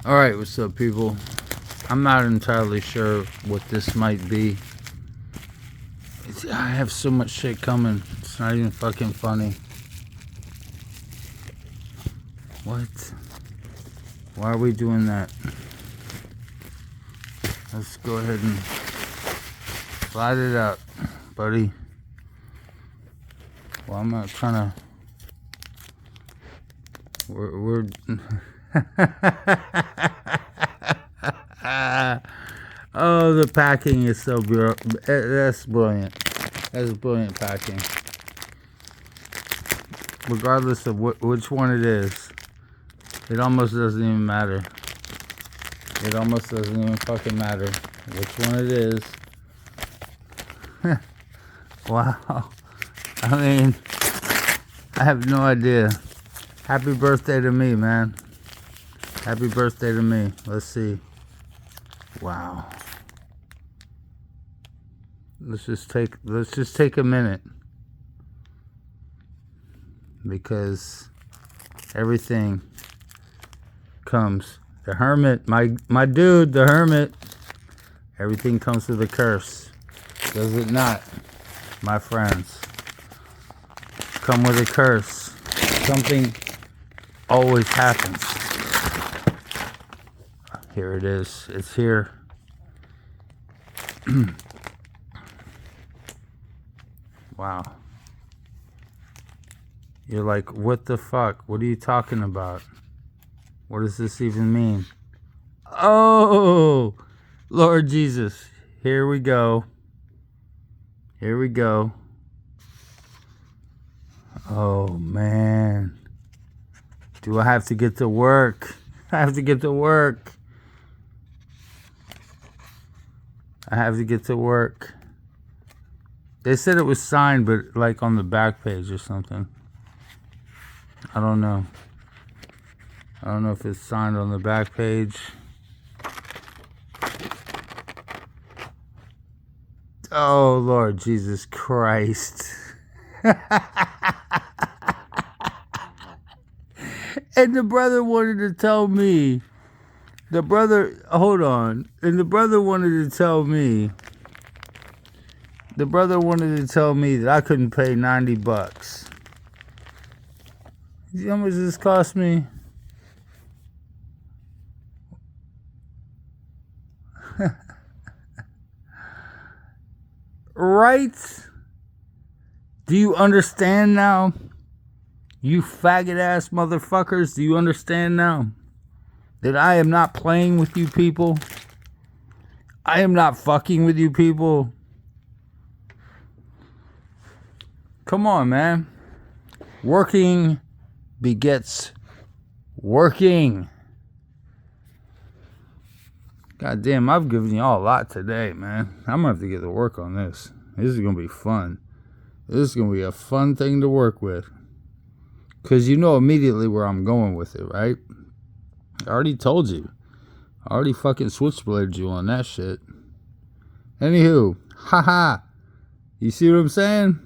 Alright, what's up, people? I'm not entirely sure what this might be. I have so much shit coming. It's not even fucking funny. What? Why are we doing that? Let's go ahead and slide it out, buddy. Well, I'm not trying to... We're oh, the packing is so that's brilliant. That's brilliant packing. Regardless of which one it is, it almost doesn't even matter. It almost doesn't even fucking matter which one it is. Wow. I mean, I have no idea. Happy birthday to me, man. Happy birthday to me. Let's see. Wow. Let's just take a minute. Because everything comes. The hermit, my dude, the hermit. Everything comes with a curse. Does it not, my friends? Come with a curse. Something always happens. Here it is. It's here. Wow. You're like, what the fuck? What are you talking about? What does this even mean? Oh, Lord Jesus. Here we go. Here we go. Oh, man. Do I have to get to work? I have to get to work. I have to get to work. They said it was signed, but like on the back page or something. I don't know. I don't know if it's signed on the back page. Oh, Lord Jesus Christ. And the brother wanted to tell me. Hold on. And the brother wanted to tell me. The brother wanted to tell me that I couldn't pay $90. You know how much this cost me? Right? Do you understand now? You faggot ass motherfuckers, do you understand now? That I am not playing with you people? I am not fucking with you people? Come on, man. Working begets working. God damn, I've given y'all a lot today, man. I'm gonna have to get to work on this. This is gonna be fun. This is gonna be a fun thing to work with. Because you know immediately where I'm going with it, right? I already told you. I already fucking switchbladed you on that shit. Anywho, haha. You see what I'm saying?